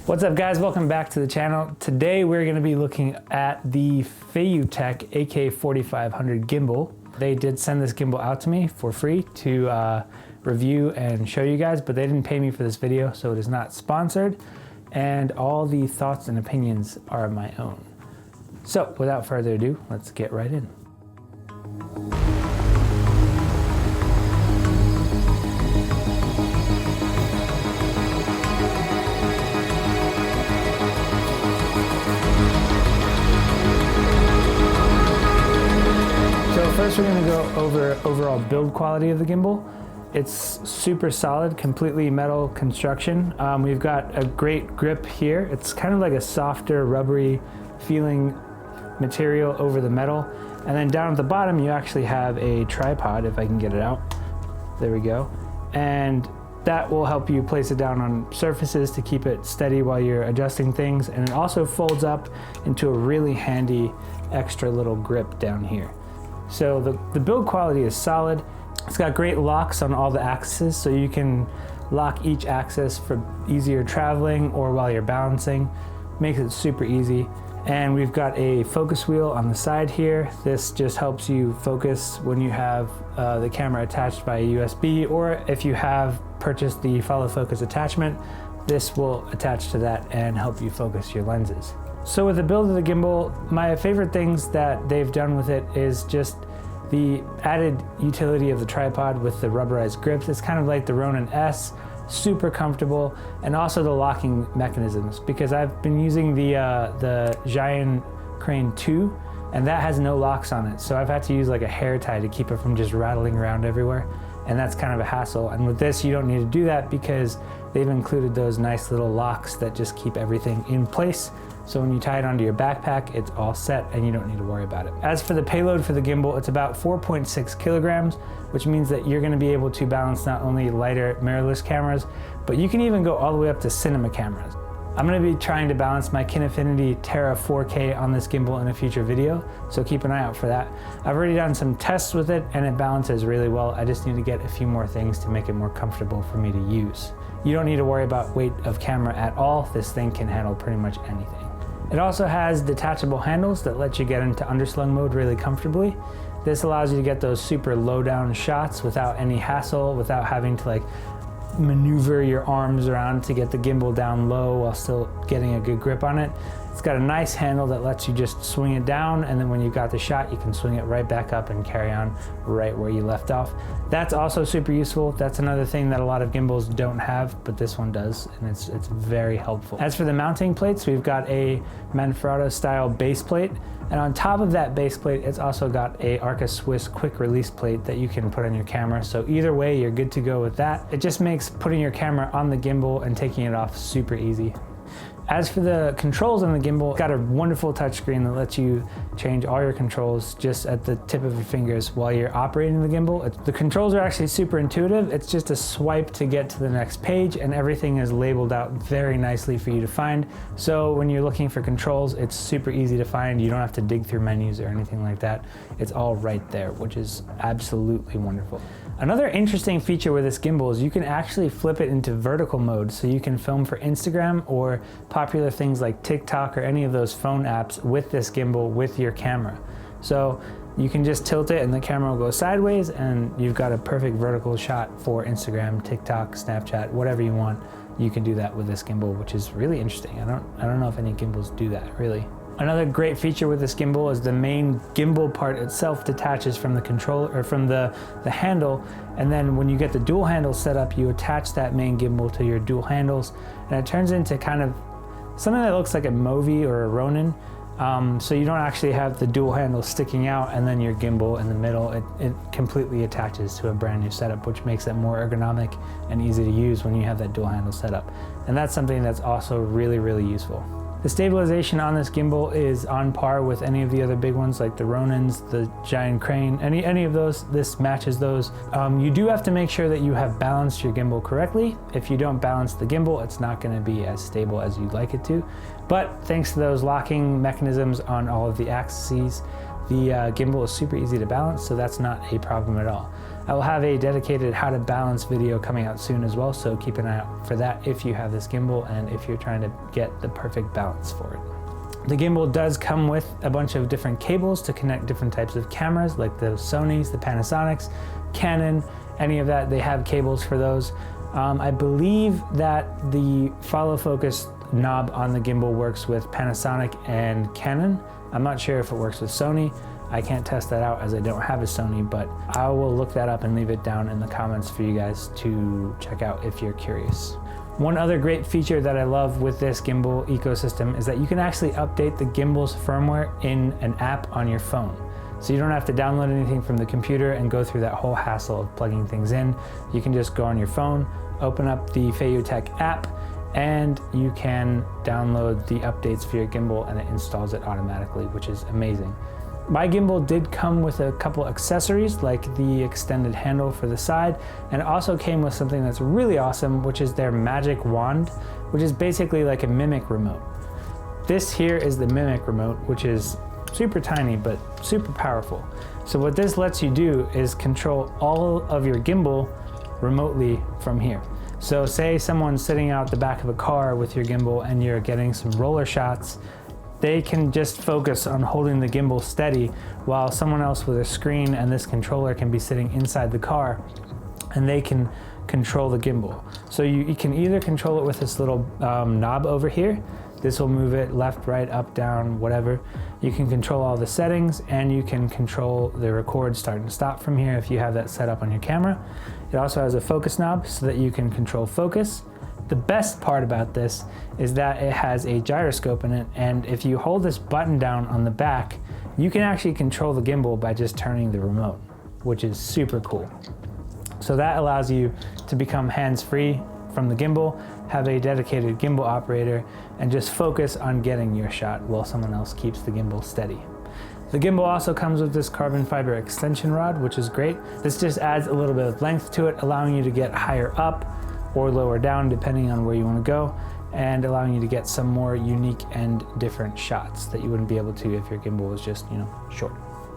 What's up guys, welcome back to the channel. Today we're going to be looking at the Feiyu-Tech AK4500 gimbal. They did send this gimbal out to me for free to review and show you guys, but they didn't pay me for this video, so it is not sponsored, and all the thoughts and opinions are my own. So without further ado, let's get right in. First, we're going to go over overall build quality of the gimbal. It's super solid, completely metal construction. We've got a great grip here. It's kind of like a softer, rubbery feeling material over the metal. And then down at the bottom, you actually have a tripod, if I can get it out. There we go. And that will help you place it down on surfaces to keep it steady while you're adjusting things. And it also folds up into a really handy extra little grip down here. So the build quality is solid. It's got great locks on all the axes, so you can lock each axis for easier traveling or while you're balancing. Makes it super easy. And we've got a focus wheel on the side here. This just helps you focus when you have the camera attached by a USB, or if you have purchased the follow focus attachment, this will attach to that and help you focus your lenses. So with the build of the gimbal, my favorite things that they've done with it is just the added utility of the tripod with the rubberized grips. It's kind of like the Ronin S, super comfortable, and also the locking mechanisms, because I've been using the Giant Crane 2, and that has no locks on it. So I've had to use like a hair tie to keep it from just rattling around everywhere. And that's kind of a hassle. And with this, you don't need to do that because they've included those nice little locks that just keep everything in place. So when you tie it onto your backpack, it's all set and you don't need to worry about it. As for the payload for the gimbal, it's about 4.6 kilograms, which means that you're gonna be able to balance not only lighter mirrorless cameras, but you can even go all the way up to cinema cameras. I'm gonna be trying to balance my Kinefinity Terra 4K on this gimbal in a future video, so keep an eye out for that. I've already done some tests with it and it balances really well. I just need to get a few more things to make it more comfortable for me to use. You don't need to worry about weight of camera at all. This thing can handle pretty much anything. It also has detachable handles that let you get into underslung mode really comfortably. This allows you to get those super low down shots without any hassle, without having to like maneuver your arms around to get the gimbal down low while still getting a good grip on it. It's got a nice handle that lets you just swing it down, and then when you've got the shot, you can swing it right back up and carry on right where you left off. That's also super useful. That's another thing that a lot of gimbals don't have, but this one does, and it's very helpful. As for the mounting plates, we've got a Manfrotto style base plate, and on top of that base plate, it's also got a Arca Swiss quick release plate that you can put on your camera. So either way, you're good to go with that. It just makes putting your camera on the gimbal and taking it off super easy. As for the controls on the gimbal, it's got a wonderful touchscreen that lets you change all your controls just at the tip of your fingers while you're operating the gimbal. The controls are actually super intuitive. It's just a swipe to get to the next page, and everything is labeled out very nicely for you to find. So when you're looking for controls, it's super easy to find. You don't have to dig through menus or anything like that. It's all right there, which is absolutely wonderful. Another interesting feature with this gimbal is you can actually flip it into vertical mode, so you can film for Instagram or popular things like TikTok or any of those phone apps with this gimbal with your camera. So you can just tilt it and the camera will go sideways, and you've got a perfect vertical shot for Instagram, TikTok, Snapchat, whatever you want. You can do that with this gimbal, which is really interesting. I don't know if any gimbals do that, really. Another great feature with this gimbal is the main gimbal part itself detaches from the controller, or from the handle, and then when you get the dual handle set up, you attach that main gimbal to your dual handles, and it turns into kind of something that looks like a Movi or a Ronin. So you don't actually have the dual handle sticking out and then your gimbal in the middle. It completely attaches to a brand new setup, which makes it more ergonomic and easy to use when you have that dual handle setup. And that's something that's also really, really useful. The stabilization on this gimbal is on par with any of the other big ones like the Ronins, the Giant Crane, any of those. This matches those. You do have to make sure that you have balanced your gimbal correctly. If you don't balance the gimbal, it's not going to be as stable as you'd like it to. But thanks to those locking mechanisms on all of the axes, the gimbal is super easy to balance, so that's not a problem at all. I will have a dedicated how to balance video coming out soon as well, so keep an eye out for that if you have this gimbal and if you're trying to get the perfect balance for it. The gimbal does come with a bunch of different cables to connect different types of cameras, like the Sonys, the Panasonics, Canon, any of that. They have cables for those. I believe that the follow focus knob on the gimbal works with Panasonic and Canon. I'm not sure if it works with Sony. I can't test that out as I don't have a Sony, but I will look that up and leave it down in the comments for you guys to check out if you're curious. One other great feature that I love with this gimbal ecosystem is that you can actually update the gimbal's firmware in an app on your phone. So you don't have to download anything from the computer and go through that whole hassle of plugging things in. You can just go on your phone, open up the Feiyu-Tech app, and you can download the updates for your gimbal and it installs it automatically, which is amazing. My gimbal did come with a couple accessories like the extended handle for the side, and it also came with something that's really awesome, which is their magic wand, which is basically like a Mimic remote. This here is the Mimic remote, which is super tiny but super powerful. So what this lets you do is control all of your gimbal remotely from here. So say someone's sitting out the back of a car with your gimbal and you're getting some roller shots, they can just focus on holding the gimbal steady while someone else with a screen and this controller can be sitting inside the car and they can control the gimbal. So you can either control it with this little knob over here. This will move it left, right, up, down, whatever. You can control all the settings and you can control the record start and stop from here if you have that set up on your camera. It also has a focus knob so that you can control focus. The best part about this is that it has a gyroscope in it, and if you hold this button down on the back, you can actually control the gimbal by just turning the remote, which is super cool. So that allows you to become hands-free from the gimbal, have a dedicated gimbal operator, and just focus on getting your shot while someone else keeps the gimbal steady. The gimbal also comes with this carbon fiber extension rod, which is great. This just adds a little bit of length to it, allowing you to get higher up or lower down depending on where you want to go, and allowing you to get some more unique and different shots that you wouldn't be able to if your gimbal was just, short.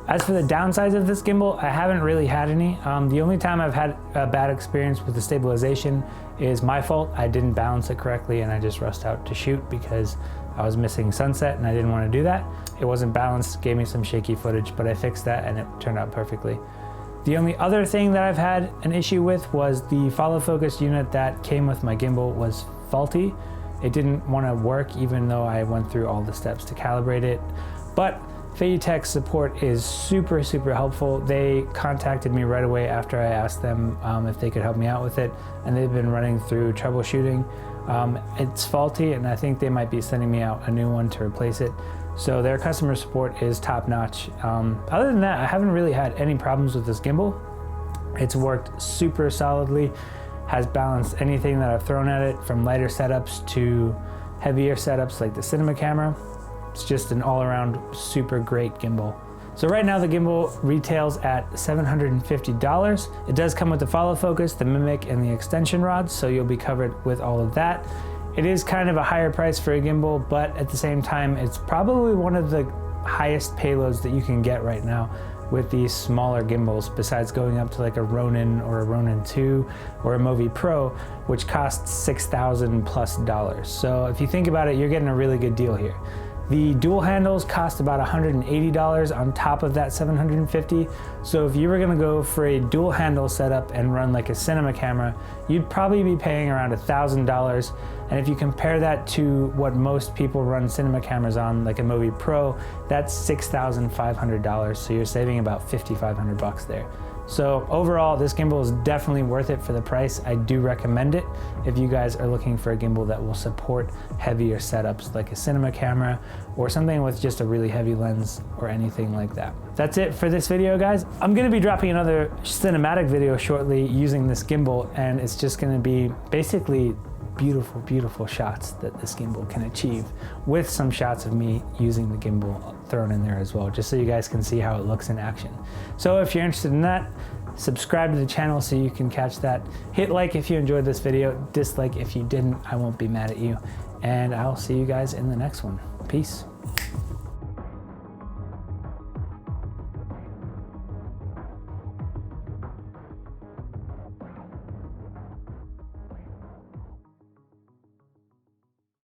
As for the downsides of this gimbal, I haven't really had any. The only time I've had a bad experience with the stabilization is my fault. I didn't balance it correctly and I just rushed out to shoot because I was missing sunset and I didn't want to do that. It wasn't balanced, gave me some shaky footage, but I fixed that and it turned out perfectly. The only other thing that I've had an issue with was the follow focus unit that came with my gimbal was faulty. It didn't want to work even though I went through all the steps to calibrate it. But Feiyu-Tech's support is super, super helpful. They contacted me right away after I asked them if they could help me out with it, and they've been running through troubleshooting. It's faulty and I think they might be sending me out a new one to replace it. So their customer support is top notch. Other than that, I haven't really had any problems with this gimbal. It's worked super solidly, has balanced anything that I've thrown at it, from lighter setups to heavier setups like the cinema camera. It's just an all-around super great gimbal. So right now the gimbal retails at $750. It does come with the follow focus, the Mimic, and the extension rods, so you'll be covered with all of that. It is kind of a higher price for a gimbal, but at the same time, it's probably one of the highest payloads that you can get right now with these smaller gimbals, besides going up to like a Ronin or a Ronin 2 or a Movi Pro, which costs $6,000+. So if you think about it, you're getting a really good deal here. The dual handles cost about $180 on top of that $750. So if you were gonna go for a dual handle setup and run like a cinema camera, you'd probably be paying around $1,000. And if you compare that to what most people run cinema cameras on, like a Movi Pro, that's $6,500. So you're saving about $5,500 there. So overall, this gimbal is definitely worth it for the price. I do recommend it if you guys are looking for a gimbal that will support heavier setups like a cinema camera or something with just a really heavy lens or anything like that. That's it for this video, guys. I'm gonna be dropping another cinematic video shortly using this gimbal, and it's just gonna be basically beautiful, beautiful shots that this gimbal can achieve, with some shots of me using the gimbal thrown in there as well, just so you guys can see how it looks in action. So if you're interested in that, subscribe to the channel so you can catch that. Hit like if you enjoyed this video, dislike if you didn't. I won't be mad at you, and I'll see you guys in the next one. Peace.